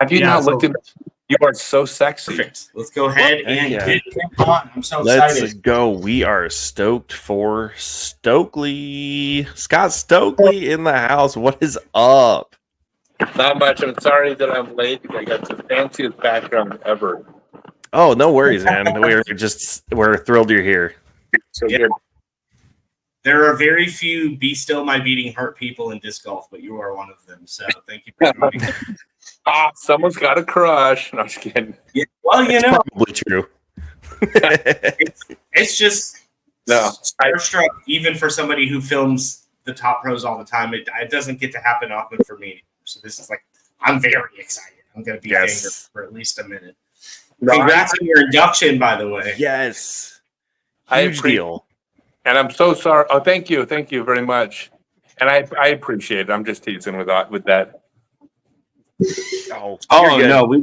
Have you not looked at? You are so sexy. Perfect. Let's go ahead and get it on. I'm so Let's excited. go. We are stoked for Stokely. Scott Stokely in the house. What is up? Not much. I'm sorry that I'm late. I got the fanciest background ever. Oh, no worries, man. We're thrilled you're here. So good. There are very few "Be Still My Beating Heart" people in disc golf, but you are one of them. So thank you for joining. Someone's got a crush. No, I'm just kidding. Yeah, well, It's probably true. it's just starstruck, even for somebody who films the top pros all the time. It doesn't get to happen often for me. So this is like, I'm very excited. I'm going to be a favorite for at least a minute. Congrats on your induction, by the way. Yes. Huge deal. And I'm so sorry. Oh, thank you. Thank you very much. And I appreciate it. I'm just teasing with that. Oh no, we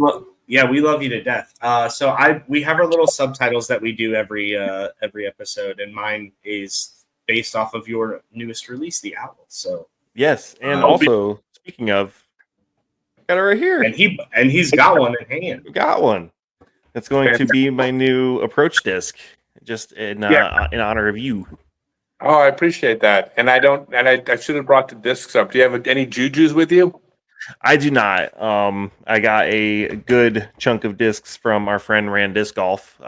love you to death. So we have our little subtitles that we do every episode, and mine is based off of your newest release, The Owl. So yes, and also speaking of, got it right here, and he's got one in hand. We got one. That's going to be my new approach disc, just in honor of you. Oh, I appreciate that. And I should have brought the discs up. Do you have any jujus with you? I do not. I got a good chunk of discs from our friend Ran Disc Golf,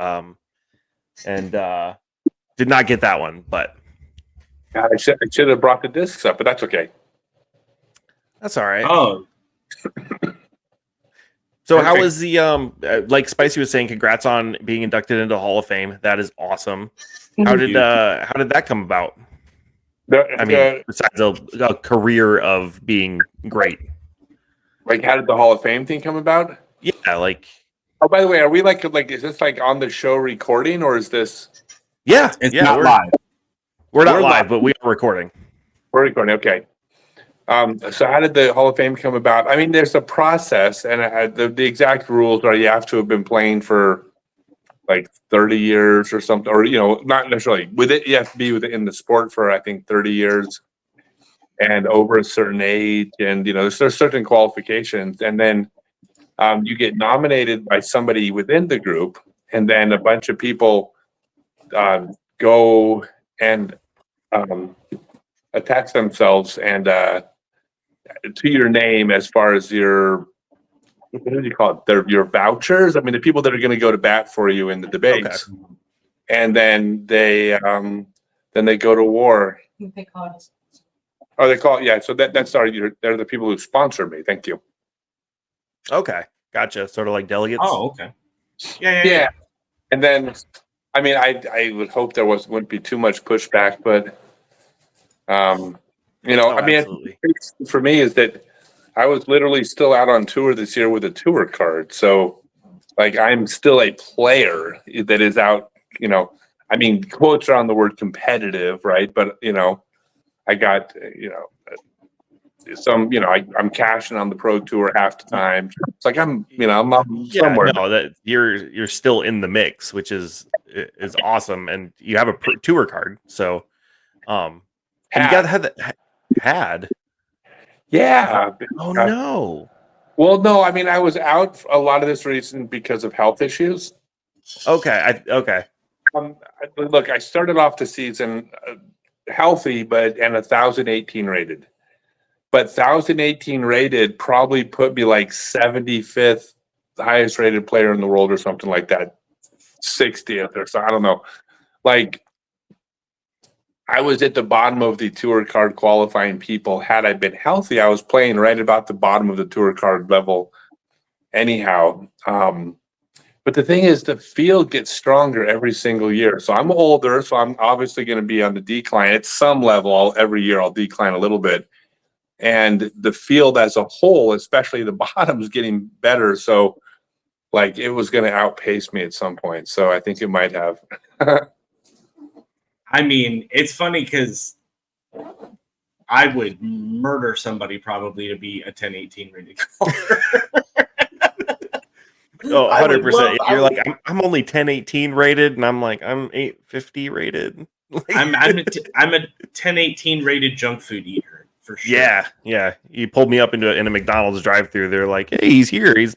and did not get that one. But God, I should have brought the discs up, but that's okay. That's all right. Oh. So how was the like Spicy was saying, congrats on being inducted into Hall of Fame. That is awesome. How did that come about? Besides a career of being great. Like, how did the Hall of Fame thing come about? Yeah, like. Oh, by the way, are we like is this like on the show recording, or is this? Yeah, it's not live. We're not live, but we are recording. We're recording. Okay. So how did the Hall of Fame come about? I mean, there's a process, and the exact rules are you have to have been playing for like 30 years or something, or not necessarily with it. You have to be within the sport for I think 30 years, and over a certain age, and there's certain qualifications, and then you get nominated by somebody within the group, and then a bunch of people go and attach themselves and to your name as far as your, what do you call it? Your vouchers. I mean, the people that are going to go to bat for you in the debates, and then they go to war. They call it. Oh, they call it. Yeah. So they're the people who sponsor me. Thank you. Okay, gotcha. Sort of like delegates. Oh, okay. Yeah. And then, I mean, I would hope there wouldn't be too much pushback, but I mean, for me is that I was literally still out on tour this year with a tour card. So like, I'm still a player that is out, I mean, quotes are on the word competitive, right? But, I got, some, I'm cashing on the pro tour half the time. It's like, I'm somewhere. No, that you're still in the mix, which is awesome. And you have a tour card. So, had. Yeah. Oh no. Well, no, I mean, I was out a lot of this reason because of health issues. Okay. Look, I started off the season healthy, and 1,018 rated. But 1,018 rated probably put me like 75th, the highest rated player in the world or something like that. 60th or so. I don't know. Like, I was at the bottom of the tour card qualifying people. Had I been healthy, I was playing right about the bottom of the tour card level anyhow. But the thing is, the field gets stronger every single year. So I'm older, so I'm obviously going to be on the decline. At some level, every year I'll decline a little bit. And the field as a whole, especially the bottom, is getting better. So, like, it was going to outpace me at some point. So I think it might have. I mean, it's funny because I would murder somebody probably to be a 1018 rated golfer. Oh, 100%. You're like, I'm only 1018 rated, and I'm like, I'm 850 rated. I'm a 1018 rated junk food eater for sure. Yeah. You pulled me up in a McDonald's drive-through. They're like, "Hey, he's here." He's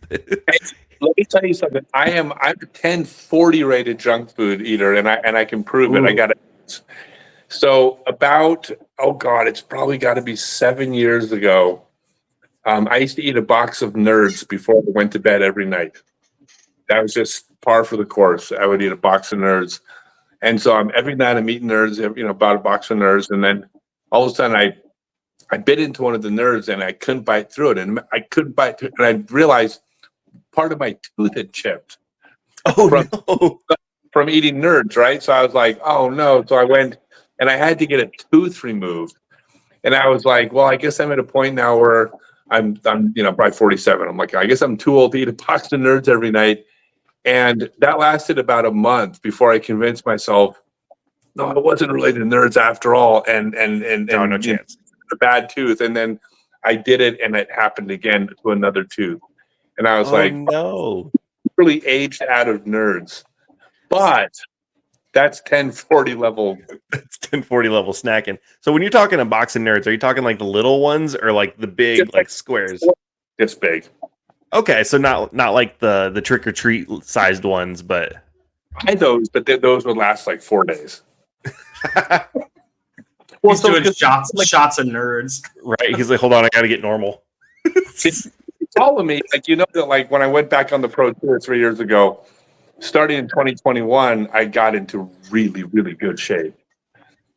Let me tell you something. I'm a 1040 rated junk food eater, and I can prove it. I got it. So about it's probably got to be 7 years ago. I used to eat a box of Nerds before I went to bed every night. That was just par for the course. I would eat a box of Nerds, and so every night I'm eating Nerds. About a box of Nerds, and then all of a sudden I bit into one of the Nerds and I couldn't bite through it, and I couldn't bite through it, and I realized part of my tooth had chipped. From eating Nerds, right? So I was like, oh no. So I went and I had to get a tooth removed. And I was like, well, I guess I'm at a point now where I'm probably 47. I'm like, I guess I'm too old to eat a box of Nerds every night. And that lasted about a month before I convinced myself, no, it wasn't related to Nerds after all. And no chance. A bad tooth. And then I did it and it happened again to another tooth. And I was no. Really aged out of Nerds. But that's 1040 level. That's 1040 level snacking. So when you're talking a box of Nerds, are you talking like the little ones or like the big like squares? It's big. Okay, so not like the trick or treat sized ones, but I had those, but those would last like 4 days. He's doing shots of Nerds. Right. He's like, hold on, I gotta get normal. It's all of me. That when I went back on the Pro Tour 3 years ago, starting in 2021, I got into really, really good shape.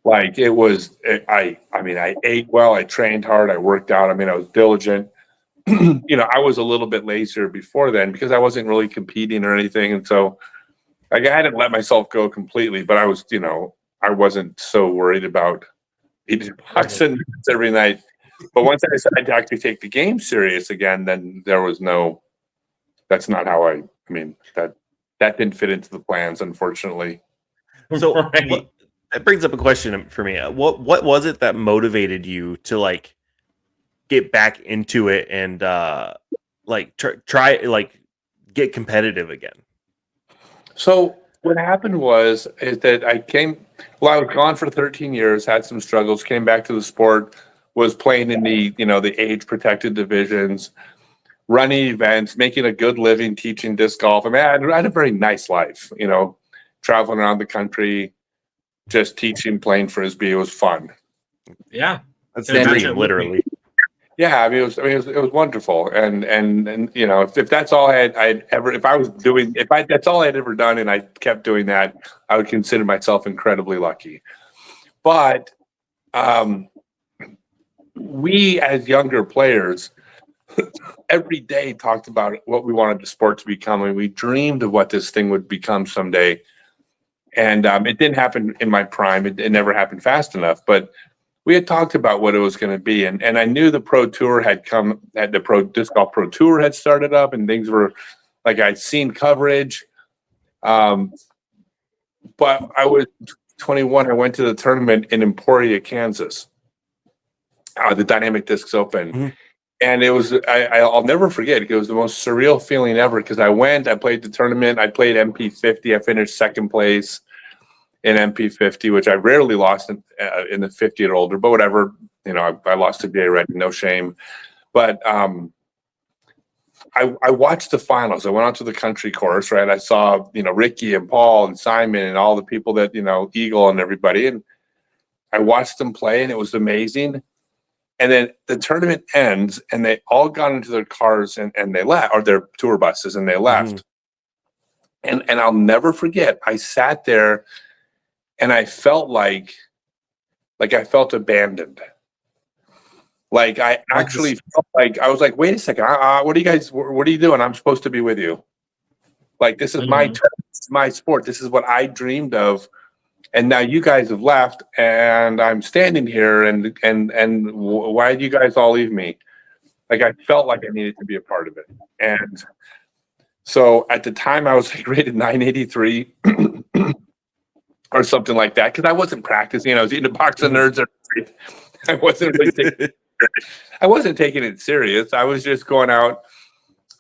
I ate well, I trained hard, I worked out. I was diligent. I was a little bit lazier before then because I wasn't really competing or anything. And so I hadn't let myself go completely, but I was, I wasn't so worried about eating boxing every night. But once I decided to actually take the game serious again, then there was that's not how that didn't fit into the plans, unfortunately. So that brings up a question for me. What was it that motivated you to get back into it and try get competitive again? So what happened is that I was gone for 13 years, had some struggles, came back to the sport, was playing in the age protected divisions, running events, making a good living, teaching disc golf. I had a very nice life, traveling around the country, just teaching, playing Frisbee. It was fun. Yeah. That's the dream, literally. Yeah, it was wonderful. And if that's all that's all I'd ever done and I kept doing that, I would consider myself incredibly lucky. But we as younger players every day talked about what we wanted the sport to become, and we dreamed of what this thing would become someday. And it didn't happen in my prime. It never happened fast enough, but we had talked about what it was going to be. And I knew the Pro Tour the Pro Disc Golf Pro Tour had started up, and things were I'd seen coverage. But I was 21. I went to the tournament in Emporia, Kansas, the Dynamic Discs Open. Mm-hmm. And it was, I'll never forget, it was the most surreal feeling ever because I played the tournament, I played MP50, I finished second place in MP50, which I rarely lost in the 50 or older, but whatever, I lost to Jay Redden, no shame. But I watched the finals. I went out to the country course, right? I saw, Ricky and Paul and Simon and all the people that, Eagle and everybody. And I watched them play and it was amazing. And then the tournament ends and they all got into their cars and they left, or their tour buses, and they left. Mm-hmm. And I'll never forget, I sat there and I felt like I felt abandoned. I actually felt I was like, wait a second, what are you doing? I'm supposed to be with you. This is my turn, this is my sport. This is what I dreamed of. And now you guys have left, and I'm standing here, and why did you guys all leave me? I felt like I needed to be a part of it. And so at the time, I was rated 983 or something like that because I wasn't practicing. I was eating a box of Nerds. I wasn't taking it serious. I was just going out.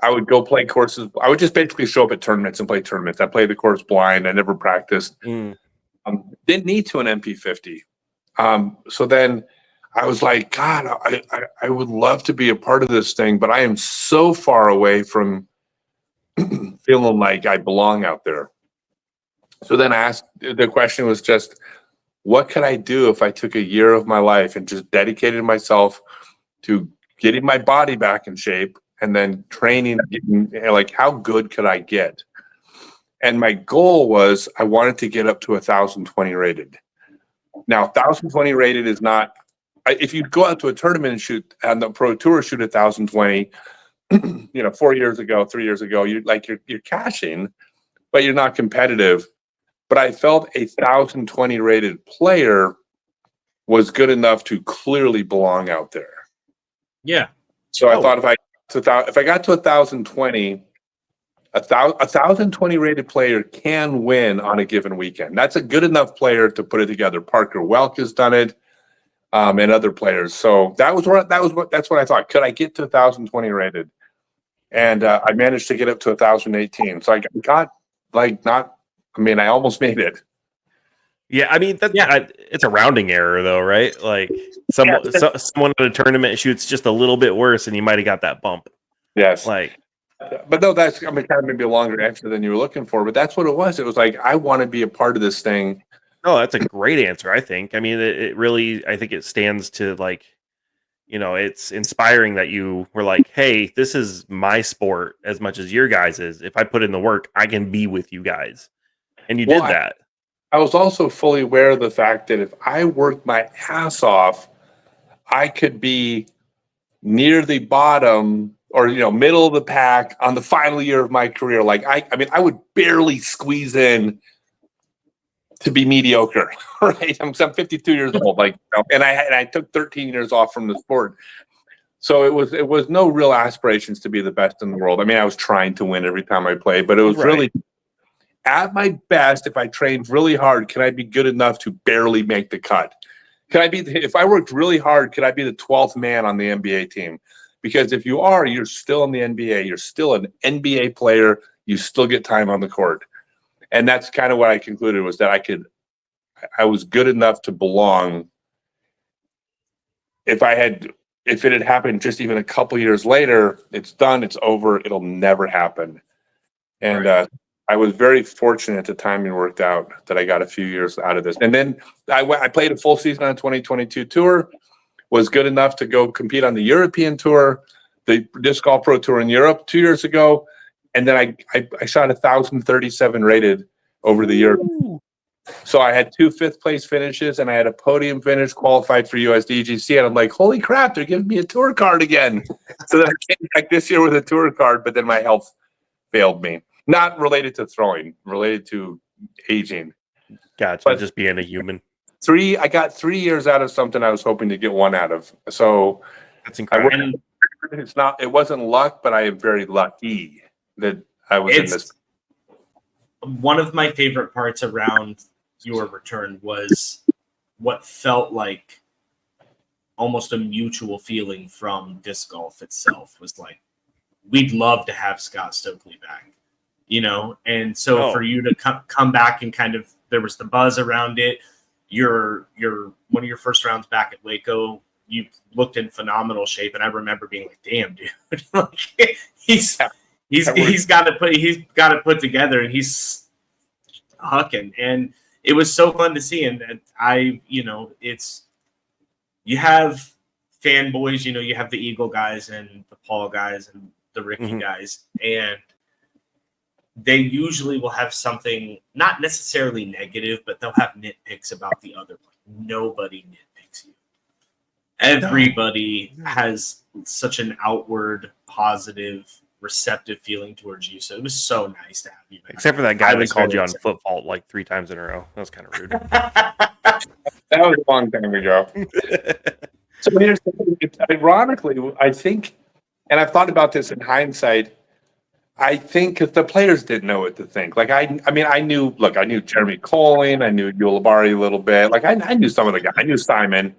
I would go play courses. I would just basically show up at tournaments and play tournaments. I played the course blind. I never practiced. Didn't need to an MP50. So then I was like, God, I would love to be a part of this thing, but I am so far away from feeling like I belong out there. So then the question was just, what could I do if I took a year of my life and just dedicated myself to getting my body back in shape and then training, like, how good could I get? And my goal was I wanted to get up to 1,020 rated. Now, 1,020 rated is not, if you go out to a tournament and shoot on the pro tour, shoot 1,020, 4 years ago, 3 years ago, you're cashing, but you're not competitive. But I felt 1,020 rated player was good enough to clearly belong out there. Yeah. So I thought if I got to 1,020, a 1,020 rated player can win on a given weekend. That's a good enough player to put it together. Parker Welk has done it, and other players. So that's what I thought. Could I get to 1,020 rated? And I managed to get up to 1,018. So I got I almost made it. Yeah, I mean it's a rounding error though, right? Like someone at a tournament shoots just a little bit worse, and you might have got that bump. Yes, but no, that's kind of maybe a longer answer than you were looking for. But that's what it was. It was like I want to be a part of this thing. No, that's a great answer. I think. I mean, it really. I think it stands to it's inspiring that you were like, "Hey, this is my sport as much as your guys is. If I put in the work, I can be with you guys," and you did that. I was also fully aware of the fact that if I worked my ass off, I could be near the bottom or middle of the pack on the final year of my career. Like I would barely squeeze in to be mediocre, right? I'm 52 years old, and I took 13 years off from the sport. So it was no real aspirations to be the best in the world. I mean, I was trying to win every time I played, but it was really at my best. If I trained really hard, can I be good enough to barely make the cut? If I worked really hard, could I be the 12th man on the NBA team? Because if you are, you're still in the NBA. You're still an NBA player. You still get time on the court. And that's kind of what I concluded, was that I was good enough to belong. If it had happened just even a couple years later, it's done, it's over, it'll never happen. And I was very fortunate the timing worked out that I got a few years out of this. And then I played a full season on the 2022 tour, was good enough to go compete on the European tour, the Disc Golf Pro Tour in Europe 2 years ago. And then I shot 1,037 rated over the year. So I had 2 5th place finishes, and I had a podium finish, qualified for USDGC. And I'm like, holy crap, they're giving me a tour card again. So then I came back this year with a tour card, but then my health failed me. Not related to throwing, related to aging. Gotcha. But just being a human. I got 3 years out of something I was hoping to get 1 out of. So that's incredible. It wasn't luck, but I am very lucky that I was in this. One of my favorite parts around your return was what felt like almost a mutual feeling from disc golf itself. Was like, we'd love to have Scott Stokely back, and so for you to come back and kind of, there was the buzz around it. Your one of your first rounds back at Waco, you looked in phenomenal shape, and I remember being like, damn, dude, like, he's got it put together, and he's hucking, and it was so fun to see. And you have fanboys, you have the Eagle guys and the Paul guys and the Ricky guys, and they usually will have something, not necessarily negative, but they'll have nitpicks about the other player. Nobody nitpicks you. Everybody has such an outward, positive, receptive feeling towards you. So it was so nice to have you back. Except for that guy that called you on foot fault like 3 times in a row. That was kind of rude. That was a long time ago. So here's the thing. Ironically, I think, and I've thought about this in hindsight, I think because the players didn't know what to think. Like I knew Jeremy Colling, I knew Yul Labari a little bit. Like I knew some of the guys. I knew Simon,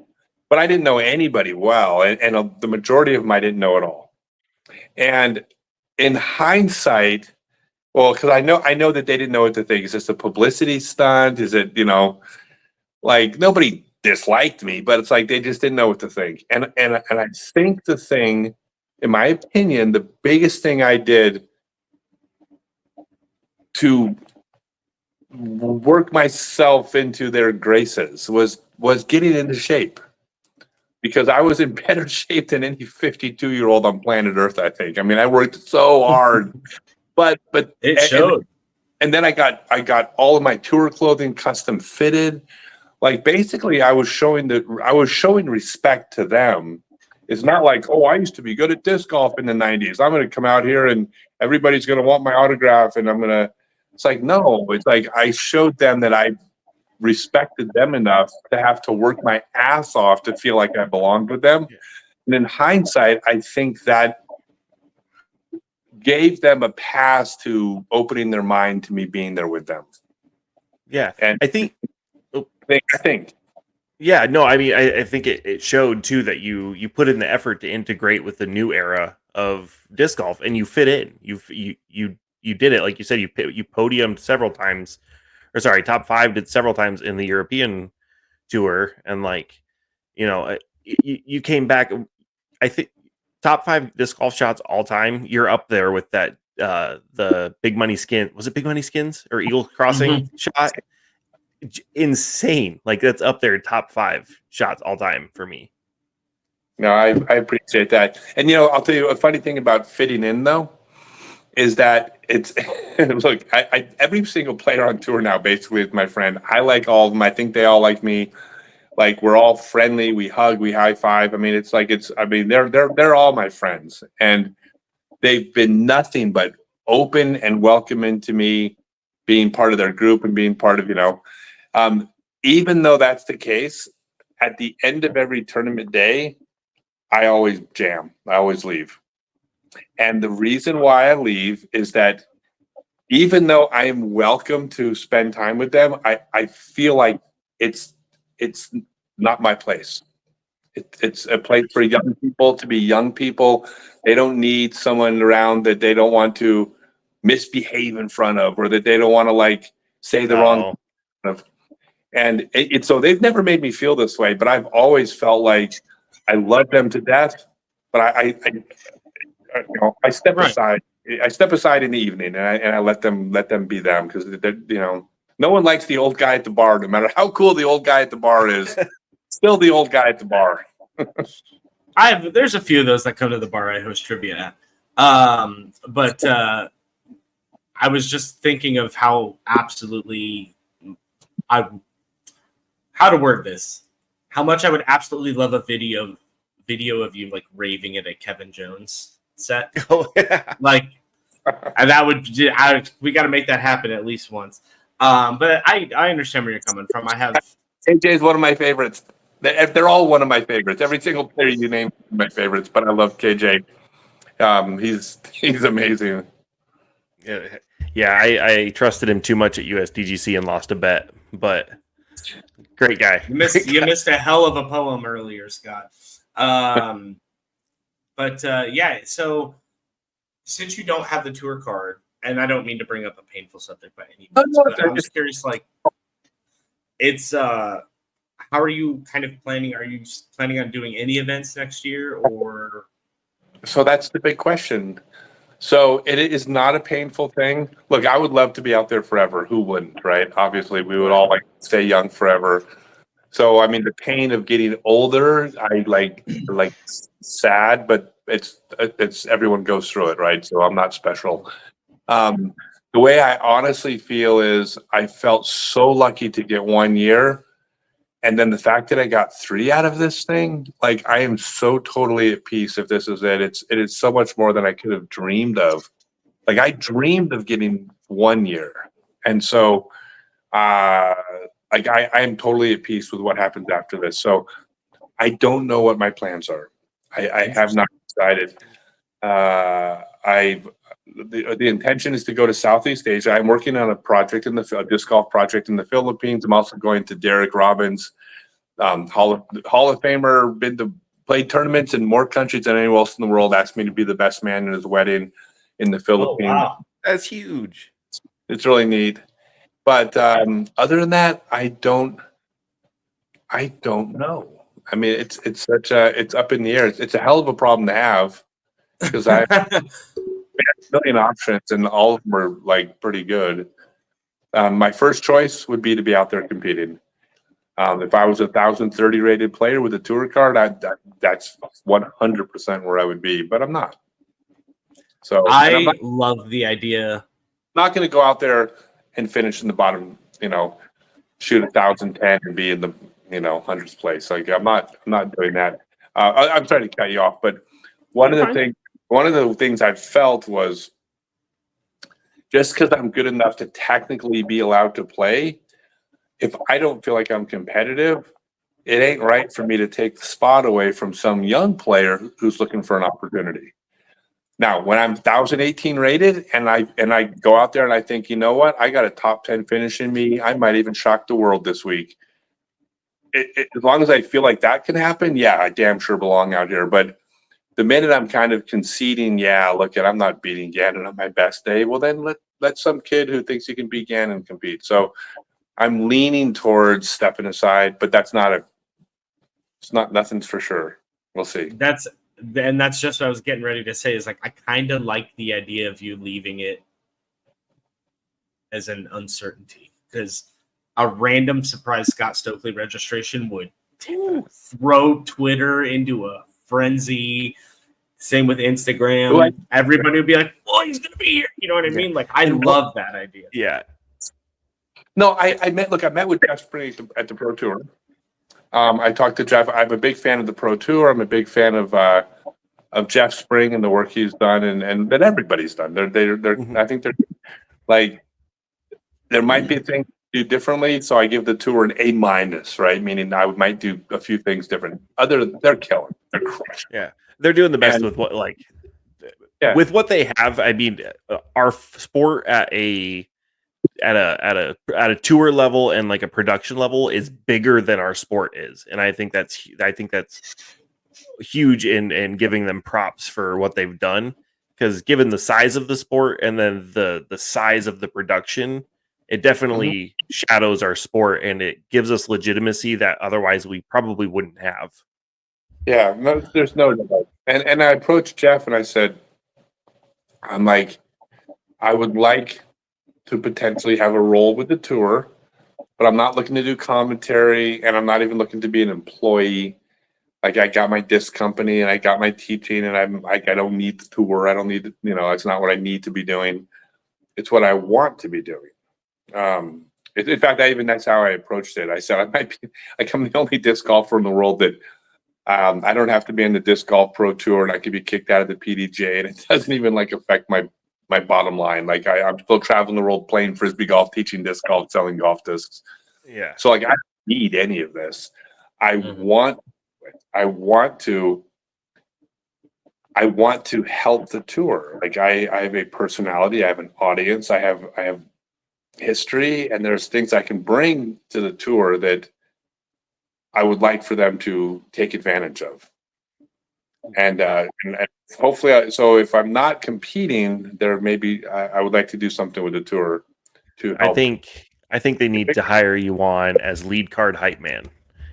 but I didn't know anybody well, and the majority of them I didn't know at all. And in hindsight, well, because I know that they didn't know what to think. Is this a publicity stunt? Is it, like nobody disliked me, but it's like they just didn't know what to think. And I think the thing, in my opinion, the biggest thing I did to work myself into their graces was getting into shape, because I was in better shape than any 52-year-old on planet Earth, I think. I mean, I worked so hard, but It showed. and then I got all of my tour clothing custom fitted. Like, basically, I was showing respect to them. It's not like, oh, I used to be good at disc golf in the 90s. I'm going to come out here and everybody's going to want my autograph, and I'm going to. It's like, no. It's like I showed them that I respected them enough to have to work my ass off to feel like I belonged with them. And in hindsight, I think that gave them a pass to opening their mind to me being there with them. Yeah. And I think. I think. Yeah, no, I mean, I think it showed too that you put in the effort to integrate with the new era of disc golf, and you fit in. You did it, like you said. You podiumed several times, or sorry, top 5 did several times in the European tour, and like, you came back. I think top 5 disc golf shots all time. You're up there with that. The Big Money Skin, was it Big Money Skins or Eagle Crossing shot? Insane. Like, that's up there, top 5 shots all time for me. No, I appreciate that. And I'll tell you a funny thing about fitting in, though, is that it's look, I every single player on tour now basically is my friend. I like all of them. I think they all like me. Like, we're all friendly. We hug. We high five. I mean, they're all my friends, and they've been nothing but open and welcoming to me, being part of their group and being part of even though that's the case, at the end of every tournament day, I always jam. I always leave. And the reason why I leave is that even though I am welcome to spend time with them, I feel like it's not my place. It's a place for young people to be young people. They don't need someone around that they don't want to misbehave in front of, or that they don't want to say the wrong thing of. And so they've never made me feel this way, but I've always felt like I love them to death, but I step aside. I step aside in the evening, and I let them be them, because no one likes the old guy at the bar, no matter how cool the old guy at the bar is. Still the old guy at the bar. There's a few of those that come to the bar I host trivia at, but I was just thinking of how how to word this. How much I would absolutely love a video of you like raving at a Kevin Jones set. Oh, yeah. Like, and that we got to make that happen at least once. But I understand where you're coming from. I have KJ's one of my favorites. They're all one of my favorites. Every single player you name is my favorites, but I love KJ. He's amazing. Yeah, I trusted him too much at USDGC and lost a bet, but great guy. You missed a hell of a poem earlier, Scott. But yeah, so since you don't have the tour card, and I don't mean to bring up a painful subject by any means, but I'm just curious, like, it's how are you kind of planning? Are you planning on doing any events next year, or? So that's the big question. So it is not a painful thing. Look, I would love to be out there forever. Who wouldn't, right? Obviously, we would all like to stay young forever. So, I mean, the pain of getting older, I like sad, but it's everyone goes through it, right? So I'm not special. The way I honestly feel is I felt so lucky to get 1 year. And then the fact that I got 3 out of this thing, like, I am so totally at peace if this is it. It is so much more than I could have dreamed of. Like, I dreamed of getting 1 year. And so, I am totally at peace with what happens after this. So I don't know what my plans are. I have not decided. The intention is to go to Southeast Asia. I'm working on a project a disc golf project in the Philippines. I'm also going to Derek Robbins, Hall of Famer, been to play tournaments in more countries than anyone else in the world. Asked me to be the best man in his wedding in the Philippines. Oh, wow. That's huge. It's really neat. But other than that, I don't I don't know. I mean, it's it's up in the air. It's a hell of a problem to have because I have a million options and all of them are like pretty good. My first choice would be to be out there competing. If I was a 1,030 rated player with a tour card, that's 100% where I would be, but I'm not. So I'm love the idea. not going to go out there and finish in the bottom, shoot 1,010 and be in the, hundreds place. Like I'm not doing that. I'm sorry to cut you off, but one of the things I felt was just because I'm good enough to technically be allowed to play, if I don't feel like I'm competitive, it ain't right for me to take the spot away from some young player who's looking for an opportunity. Now, when I'm 1,018 rated and I go out there and I think, you know what, I got a top 10 finish in me, I might even shock the world this week. As long as I feel like that can happen, yeah, I damn sure belong out here. But the minute I'm kind of conceding, yeah, I'm not beating Gannon on my best day, well then let some kid who thinks he can beat Gannon compete. So I'm leaning towards stepping aside, but nothing's for sure. We'll see. That's just what I was getting ready to say, is like, I kind of like the idea of you leaving it as an uncertainty, because a random surprise Scott Stokely registration would throw Twitter into a frenzy. Same with Instagram. Everybody would be like, "Oh, he's gonna be here." You know what I mean? Like, I love that idea. Yeah. No, I met with Jeff Spring at the Pro Tour. I talked to Jeff. I'm a big fan of the Pro Tour. I'm a big fan of Jeff Spring and the work he's done, and that everybody's done. I think they're like, there might be things to do differently. So I give the tour an A-, right? Meaning I might do a few things different. They're killing. They're crushing. Yeah, they're doing the best with with what they have. I mean, our sport at a tour level and like a production level is bigger than our sport is, and I think that's huge in giving them props for what they've done, because given the size of the sport and then the size of the production, it definitely shadows our sport and it gives us legitimacy that otherwise we probably wouldn't have. Yeah, no, there's no doubt. And I approached Jeff and I said, I'm like, I would like to potentially have a role with the tour, but I'm not looking to do commentary and I'm not even looking to be an employee. Like, I got my disc company and I got my teaching, and I'm like, I don't need the tour. I don't need to, it's not what I need to be doing. It's what I want to be doing. In fact, that's how I approached it. I said, I might be like, I'm the only disc golfer in the world that I don't have to be in the disc golf pro tour, and I could be kicked out of the PDGA, and it doesn't even like affect my bottom line. Like, I'm still traveling the world playing frisbee golf, teaching disc golf, selling golf discs. Yeah. So like, I don't need any of this. I want to help the tour. Like, I have a personality, I have an audience, I have history, and there's things I can bring to the tour that I would like for them to take advantage of. And hopefully, so if I'm not competing, there maybe I would like to do something with the tour to help. I think they need to hire you on as lead card hype man.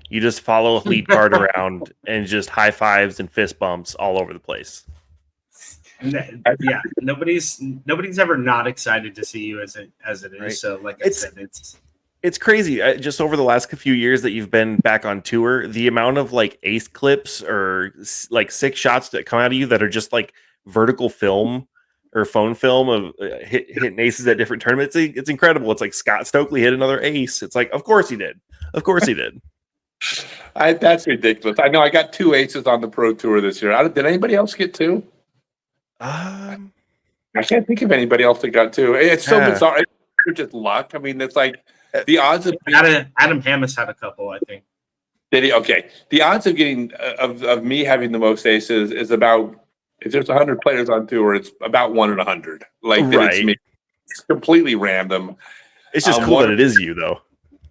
You just follow a lead card around and just high fives and fist bumps all over the place. Yeah, nobody's ever not excited to see you as it is. Right. So, like I said, it's crazy. Just over the last few years that you've been back on tour, the amount of like ace clips or like 6 shots that come out of you that are just like vertical film or phone film of hitting aces at different tournaments. It's incredible. It's like Scott Stokely hit another ace. It's like, of course he did. Of course he did. That's ridiculous. I know I got 2 aces on the pro tour this year. Did anybody else get 2? I can't think of anybody else that got 2. It's so bizarre. It's just luck. I mean, it's like the odds of Adam Hammis had a couple, I think. Did he? Okay. The odds of getting of me having the most aces is about, if there's 100 players on tour, it's about 1 in 100. Like, right. It's me. It's completely random. It's just cool that it is you, though.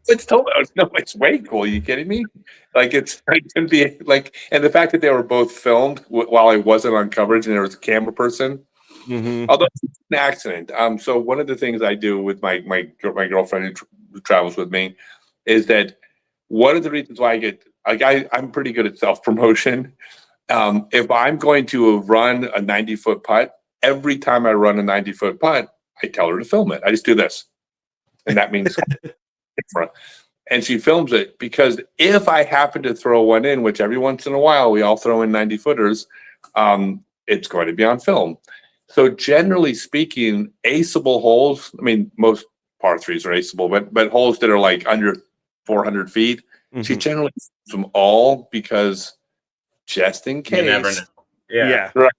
It's it's way cool. Are you kidding me? Like, it's can be like, and the fact that they were both filmed while I wasn't on coverage and there was a camera person. Although it's an accident. So one of the things I do with my girlfriend who travels with me is that one of the reasons why I get I'm pretty good at self-promotion. If I'm going to run a 90-foot putt, every time I run a 90-foot putt, I tell her to film it. I just do this. And that means and she films it, because if I happen to throw one in, which every once in a while we all throw in 90-footers, it's going to be on film. So generally speaking, aceable holes, I mean, most par threes are aceable, but holes that are like under 400 feet, she generally films them all, because just in case. You never know. Yeah. Right.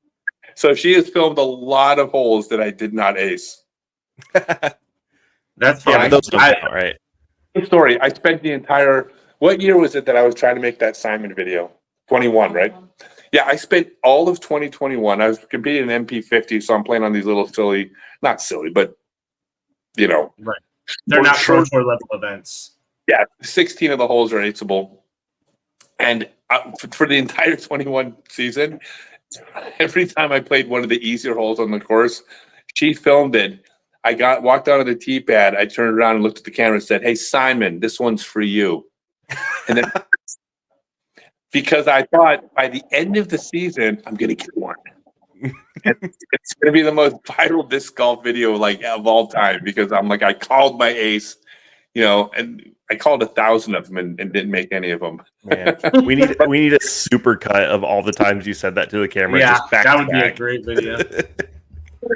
So she has filmed a lot of holes that I did not ace. That's Yeah, fine. but those don't count, right? Story. I spent the entire, what year was it that I was trying to make that Simon video? 21, right? Yeah, I spent all of 2021. I was competing in MP50, so I'm playing on these little silly, not silly, but Right. They're not Pro Tour level events. Yeah, 16 of the holes are aceable. And for the entire 21 season, every time I played one of the easier holes on the course, she filmed it. I walked out of the tee pad. I turned around and looked at the camera and said, "Hey, Simon, this one's for you." And then because I thought by the end of the season, I'm going to get one. And it's going to be the most viral disc golf video of all time, because I'm like, I called my ace, and I called 1,000 of them and didn't make any of them. Man, we need a super cut of all the times you said that to the camera. Yeah, just back that to would be a back. great video.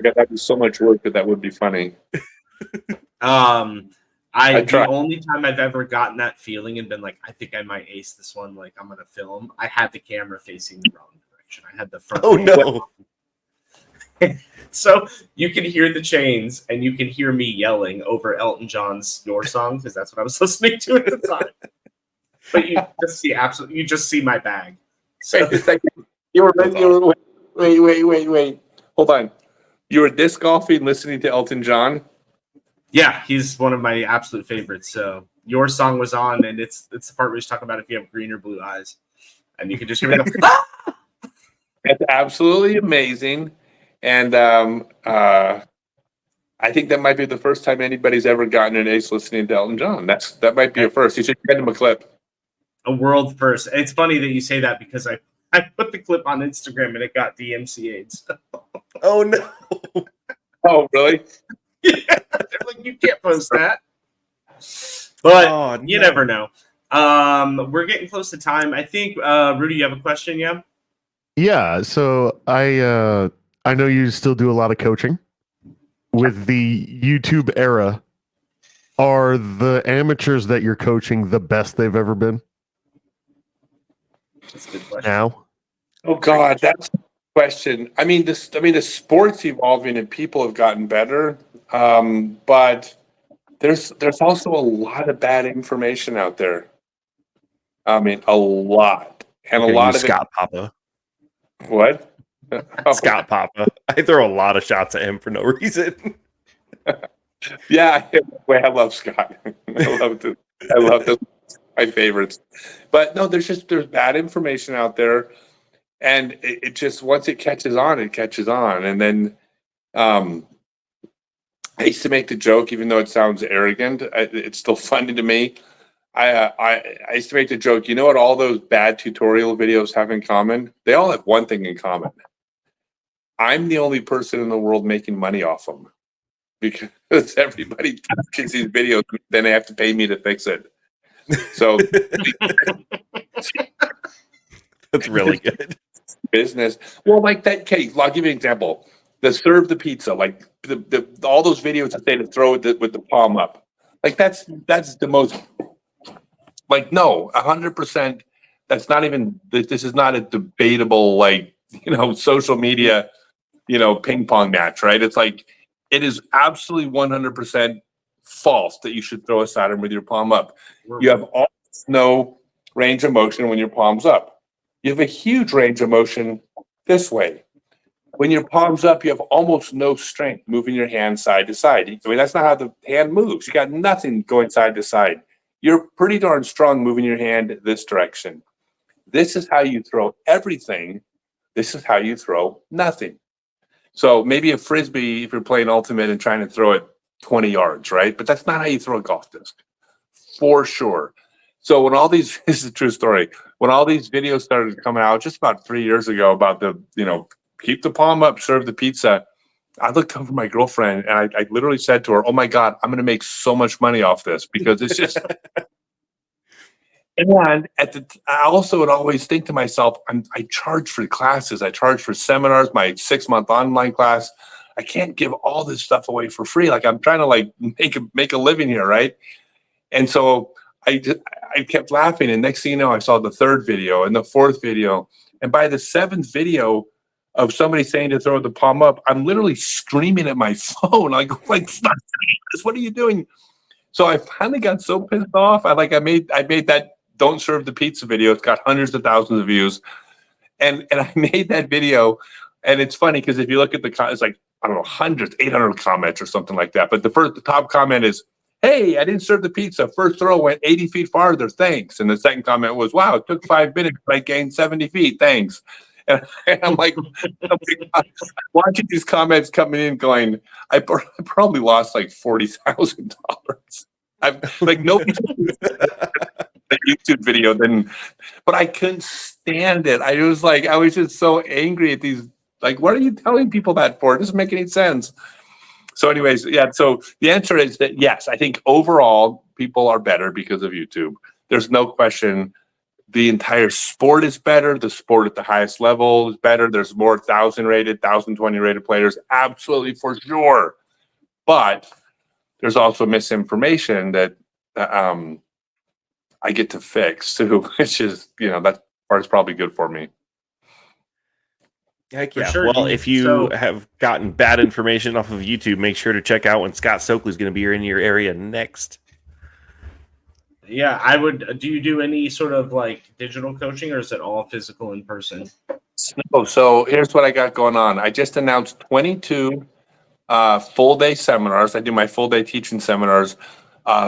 That'd be so much work, but that would be funny. The only time I've ever gotten that feeling and been like, I think I might ace this one, like I'm gonna film, I had the camera facing the wrong direction. I had the front. Oh no. So you can hear the chains and you can hear me yelling over Elton John's "Your Song," because that's what I was listening to at the time. But you just see my bag. So Wait. Hold on. You were disc golfing listening to Elton John? yeah, he's one of my absolute favorites. So "Your Song" was on, and it's the part where he's talking about if you have green or blue eyes, and you can just hear me go, "Ah!" It's absolutely amazing. And I think that might be the first time anybody's ever gotten an ace listening to Elton John. That might be a first. You should send him a clip. A world first. It's funny that you say that, because I put the clip on Instagram and it got DMCA'd. Oh no. Oh, really? Yeah, they're like, you can't post that. But you never know. We're getting close to time. I think, Rudy, you have a question, yeah? Yeah, so I know you still do a lot of coaching. With the YouTube era, are the amateurs that you're coaching the best they've ever been? That's a good question. Now? Oh God, that's a question. I mean, the sport's evolving and people have gotten better, but there's also a lot of bad information out there. I mean, a lot, and Okay, a lot of Scott Papa. What? Scott Papa. I throw a lot of shots at him for no reason. Yeah, I love Scott. I love this. My favorites. But no, there's bad information out there, and it just, once it catches on, it catches on. And then I used to make the joke, even though it sounds arrogant, it's still funny to me. I used to make the joke, you know what all those bad tutorial videos have in common? They all have one thing in common. I'm the only person in the world making money off them, because everybody touches these videos, then they have to pay me to fix it. So That's really good. Business. Well, like that case, I'll give you an example. The serve the pizza, like the all those videos that say to throw it with the palm up. Like that's the most, like, no, 100%. That's not even, this is not a debatable, social media, ping pong match, right? It's like, it is absolutely 100% false that you should throw a sidearm with your palm up. You have almost no range of motion when your palm's up. You have a huge range of motion this way. When your palm's up, you have almost no strength moving your hand side to side. I mean, that's not how the hand moves. You got nothing going side to side. You're pretty darn strong moving your hand this direction. This is how you throw everything. This is how you throw nothing. So maybe a Frisbee, if you're playing Ultimate and trying to throw it 20 yards, right? But that's not how you throw a golf disc, for sure. So when all these, this is a true story. When all these videos started coming out just about 3 years ago about the, keep the palm up, serve the pizza. I looked over my girlfriend and I literally said to her, "Oh my God, I'm going to make so much money off this because it's just." And I also would always think to myself, I charge for classes, I charge for seminars, my 6-month online class. I can't give all this stuff away for free. Like I'm trying to make a living here, right? And so I kept laughing, and next thing you know, I saw the third video and the fourth video, and by the seventh video of somebody saying to throw the palm up, I'm literally screaming at my phone, like stop this! What are you doing? So I finally got so pissed off. I made that "Don't Serve the Pizza" video. It's got hundreds of thousands of views, and I made that video, and it's funny because if you look at it's like I don't know, hundreds, 800 comments or something like that. But the top comment is, "Hey, I didn't serve the pizza. First throw went 80 feet farther. Thanks." And the second comment was, "Wow, it took 5 minutes, but I gained 70 feet. Thanks." And I'm like, watching these comments coming in, going, I probably lost like $40,000. I've like nobody the YouTube video then, but I couldn't stand it. I was just so angry at these. Like, what are you telling people that for? It doesn't make any sense. So, anyways, yeah. So the answer is that yes, I think overall people are better because of YouTube. There's no question. The entire sport is better. The sport at the highest level is better. There's more 1,000 rated, 1,020 rated players, absolutely for sure. But there's also misinformation that I get to fix too, which is, that part's probably good for me. Heck For yeah. sure, Well, dude. if you have gotten bad information off of YouTube, make sure to check out when Scott Stokely is going to be in your area next. Yeah, I would. Do you do any sort of like digital coaching, or is it all physical in person? So here's what I got going on. I just announced 22 full day seminars. I do my full day teaching seminars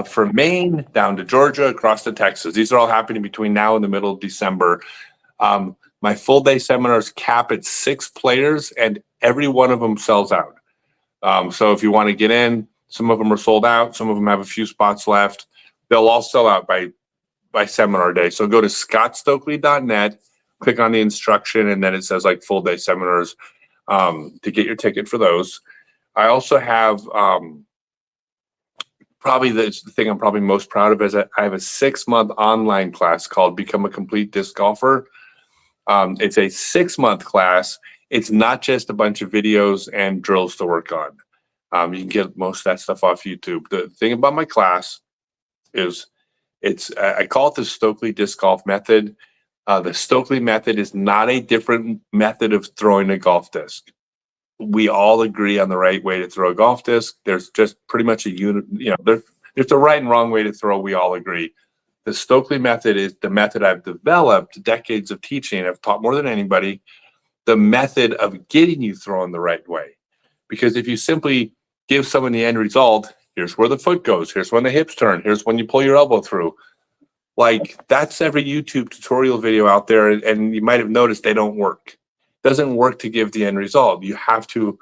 from Maine down to Georgia, across to Texas. These are all happening between now and the middle of December. My full day seminars cap at 6 players, and every one of them sells out. So if you want to get in, some of them are sold out. Some of them have a few spots left. They'll all sell out by seminar day. So go to scottstokely.net, click on the instruction, and then it says like full day seminars to get your ticket for those. I also have probably the thing I'm probably most proud of is I have a 6-month online class called Become a Complete Disc Golfer. It's a 6-month class. It's not just a bunch of videos and drills to work on. You can get most of that stuff off YouTube. The thing about my class is I call it the Stokely disc golf method. The Stokely method is not a different method of throwing a golf disc. We all agree on the right way to throw a golf disc. There's just pretty much a unit, there's a right and wrong way to throw. We all agree. The Stokely method is the method I've developed, decades of teaching. I've taught more than anybody, the method of getting you throwing the right way. Because if you simply give someone the end result, here's where the foot goes, here's when the hips turn, here's when you pull your elbow through. Like that's every YouTube tutorial video out there. And you might have noticed they don't work. It doesn't work to give the end result. You have to,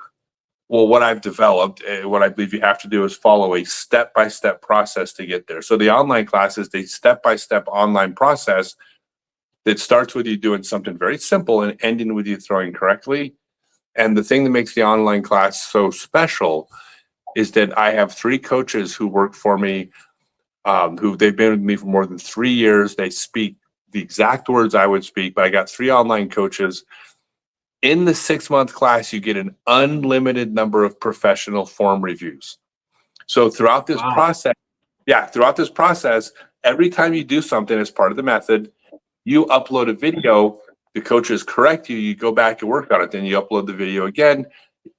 what I've developed, what I believe you have to do is follow a step-by-step process to get there. So the online class is the step-by-step online process that starts with you doing something very simple and ending with you throwing correctly. And the thing that makes the online class so special is that I have 3 coaches who work for me, who they've been with me for more than 3 years. They speak the exact words I would speak, but I got 3 online coaches. In the 6-month class, you get an unlimited number of professional form reviews. So throughout this process, every time you do something as part of the method, you upload a video, the coaches correct you, you go back and work on it, then you upload the video again.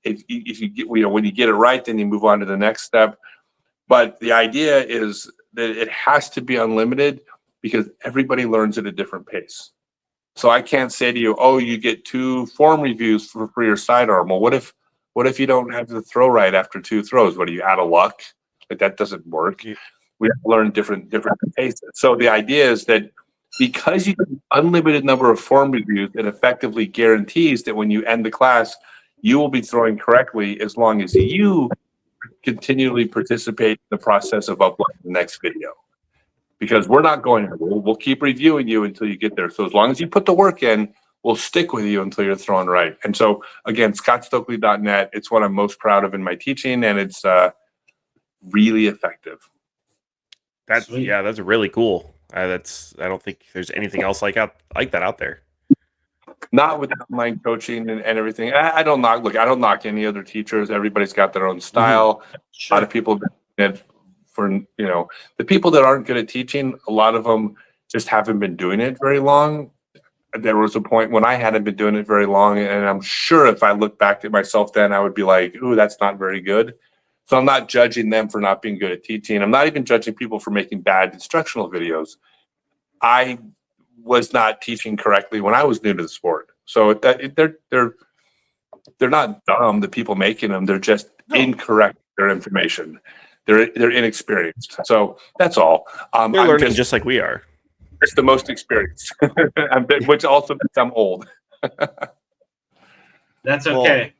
If you get, when you get it right, then you move on to the next step. But the idea is that it has to be unlimited because everybody learns at a different pace. So I can't say to you, oh, you get 2 form reviews for your sidearm. Well, what if you don't have the throw right after 2 throws? What are you, out of luck? Like that doesn't work. We have to learn different paces. So the idea is that because you get an unlimited number of form reviews, it effectively guarantees that when you end the class, you will be throwing correctly as long as you continually participate in the process of uploading the next video. because we're not going there. We'll keep reviewing you until you get there. So as long as you put the work in, we'll stick with you until you're thrown right. And so again, scottstokely.net, it's what I'm most proud of in my teaching, and it's really effective. That's really cool. I don't think there's anything else like that out there. Not with online coaching and everything. I don't knock any other teachers. Everybody's got their own style. Sure. A lot of people that the people that aren't good at teaching, a lot of them just haven't been doing it very long. There was a point when I hadn't been doing it very long, and I'm sure if I look back at myself then, I would be like, ooh, that's not very good. So I'm not judging them for not being good at teaching. I'm not even judging people for making bad instructional videos. I was not teaching correctly when I was new to the sport. So they're not dumb, the people making them. They're just incorrect with their information. They're inexperienced. So that's all. They're learning just like we are. It's the most experienced, which also means I'm old. That's okay.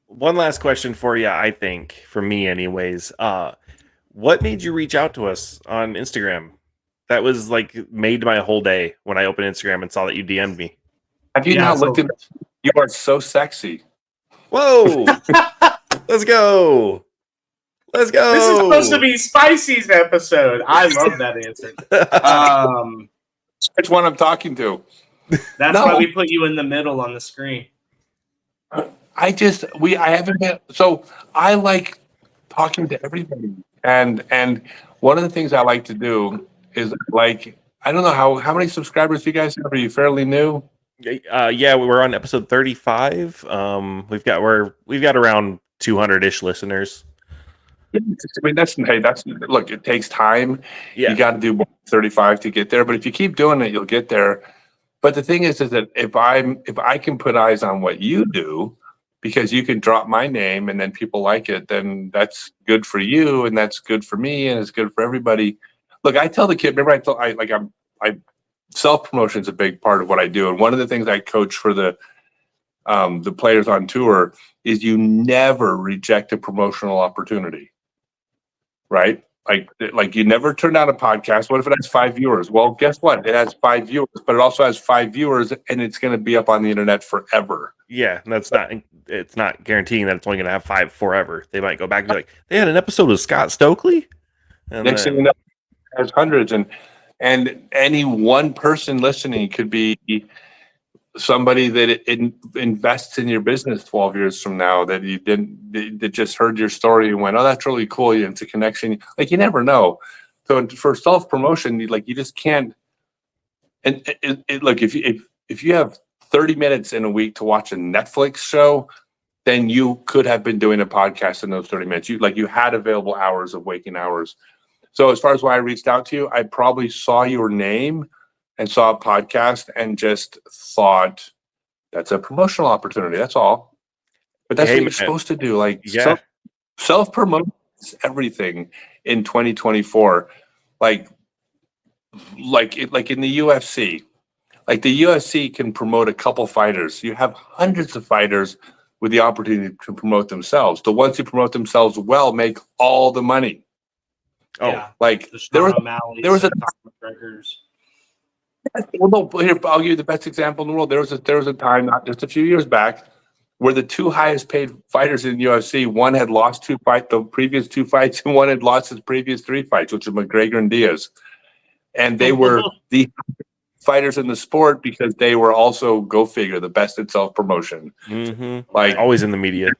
Well, one last question for you, I think, for me anyways. What made you reach out to us on Instagram? That was like made my whole day when I opened Instagram and saw that you DM'd me. Have you not looked at it? You are so sexy. Whoa. Let's go. Let's go. This is supposed to be Spicy's episode. I love that answer. Which one I'm talking to? That's why we put you in the middle on the screen. I haven't been, so I like talking to everybody. And one of the things I like to do is I don't know how many subscribers you guys have. Are you fairly new? Yeah, we're on episode 35. We've got around 200-ish listeners. I mean, that's look, it takes time. Yeah. You got to do 35 to get there, but if you keep doing it, you'll get there. But the thing is that if I can put eyes on what you do, because you can drop my name and then people like it, then that's good for you and that's good for me and it's good for everybody. Look, I tell the kid, remember I self-promotion is a big part of what I do. And one of the things I coach for the players on tour is you never reject a promotional opportunity, right? Like you never turn down a podcast. What if it has 5 viewers? Well, guess what? It has 5 viewers, but it also has 5 viewers and it's going to be up on the internet forever. Yeah, it's not guaranteeing that it's only going to have 5 forever. They might go back and be like, they had an episode with Scott Stokely. And next thing you know, it has hundreds, and any one person listening could be somebody that invests in your business 12 years from now that that just heard your story and went, oh, that's really cool. It's a connection. Like, you never know. So for self-promotion, you just can't. And look, if you have 30 minutes in a week to watch a Netflix show, then you could have been doing a podcast in those 30 minutes. You had available hours of waking hours. So as far as why I reached out to you, I probably saw your name and saw a podcast and just thought that's a promotional opportunity. That's all. But that's what you're supposed to do. Self-promote everything in 2024. Like in the UFC. Like the UFC can promote a couple fighters. You have hundreds of fighters with the opportunity to promote themselves. The ones who promote themselves well make all the money. Oh, yeah. There was a well, no, here, I'll give you the best example in the world. There was a time, not just a few years back, where the 2 highest paid fighters in UFC, one had lost the previous 2 fights, and one had lost his previous 3 fights, which are McGregor and Diaz. And they were the fighters in the sport because they were also, go figure, the best at self-promotion. Mm-hmm. Always in the media.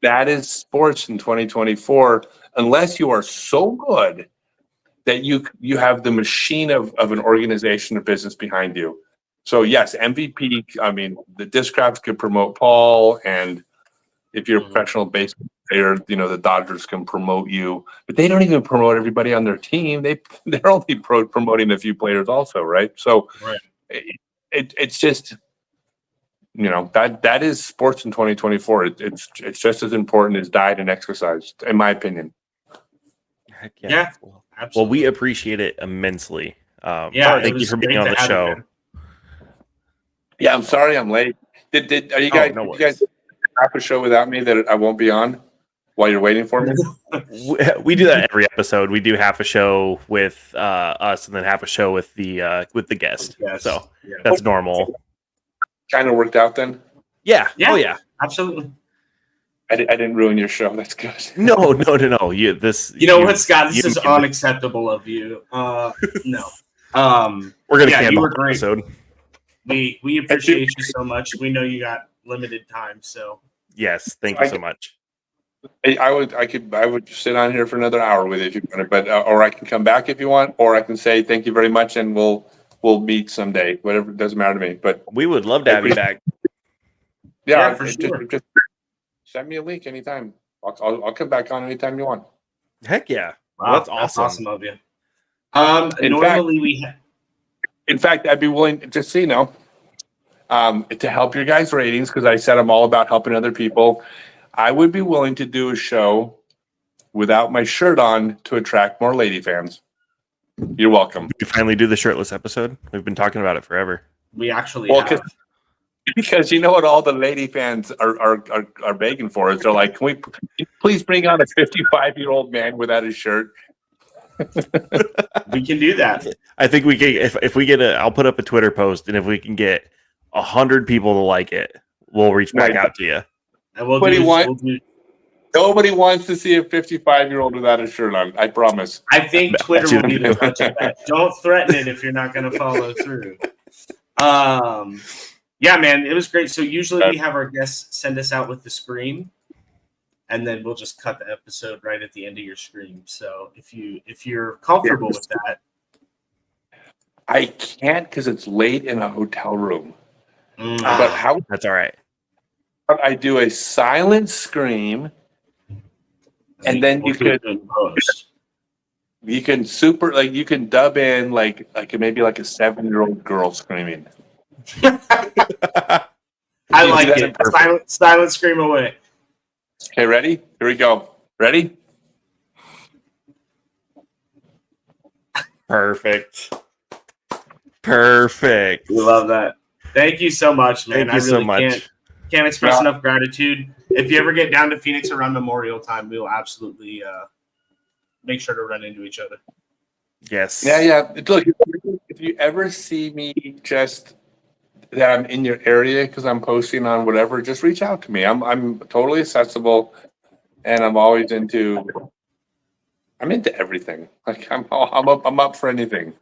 That is sports in 2024, unless you are so good that you have the machine of an organization or business behind you. So yes, MVP, I mean, the Discrafts could promote Paul, and if you're a professional baseball player, the Dodgers can promote you, but they don't even promote everybody on their team. They're only promoting a few players also, right? So it's just, that is sports in 2024. It's just as important as diet and exercise, in my opinion. Heck yeah. Absolutely. Well, we appreciate it immensely. Thank you for being on the show. Yeah, I'm sorry I'm late. Are you guys? No you guys have a show without me that I won't be on? while you're waiting for me? We do that every episode. We do half a show with us, and then half a show with the guest. Yes. So Yeah. that's normal. Kind of worked out then. Yeah. Yeah. Oh yeah. Absolutely. I didn't ruin your show. That's good. No. You what, Scott? This is unacceptable of you. No. We're gonna Yeah, cancel you were the great. episode. We appreciate you so much. We know you got limited time, so Yes. Thank you so much. I would sit on here for another hour with you if you wanted, but or I can come back if you want, or I can say thank you very much and we'll meet someday. Whatever, it doesn't matter to me. But We would love to have you back. Yeah, for sure. Just send me a link anytime. I'll come back on anytime you want. Heck yeah. Wow, Well, that's awesome. of you. In fact, I'd be willing, just so you know, to help your guys' ratings, because I said I'm all about helping other people. I would be willing to do a show without my shirt on to attract more lady fans. You're welcome. We finally do the shirtless episode. We've been talking about it forever. We actually Well, have. Because you know what all the lady fans are begging for is they're like, can we please bring on a 55-year-old man without his shirt? We can do that. I think we can. If we get I'll put up a Twitter post, and if we can get 100 people to like it, we'll reach back out to you. And we'll Nobody do. Nobody wants to see a 55-year-old without a shirt on. I promise. I think Twitter will be the judge of that. Don't threaten it if you're not going to follow through. Yeah, man, it was great. So usually we have our guests send us out with the scream, and then we'll just cut the episode right at the end of your scream. So if you're comfortable with that, I can't because it's late in a hotel room. But how That's all right. I do a silent scream, and then you can you can dub in like maybe like a 7-year-old girl screaming. I like it. Silent scream away. Okay, ready? Here we go. Ready? Perfect. We love that. Thank you so much, man. Thank you so much. Can't express enough gratitude. If you ever get down to Phoenix around Memorial Time, we'll absolutely make sure to run into each other. Yes. Yeah. Look, if you ever see me just that I'm in your area because I'm posting on whatever, just reach out to me. I'm totally accessible, and I'm always into everything. Like I'm up for anything.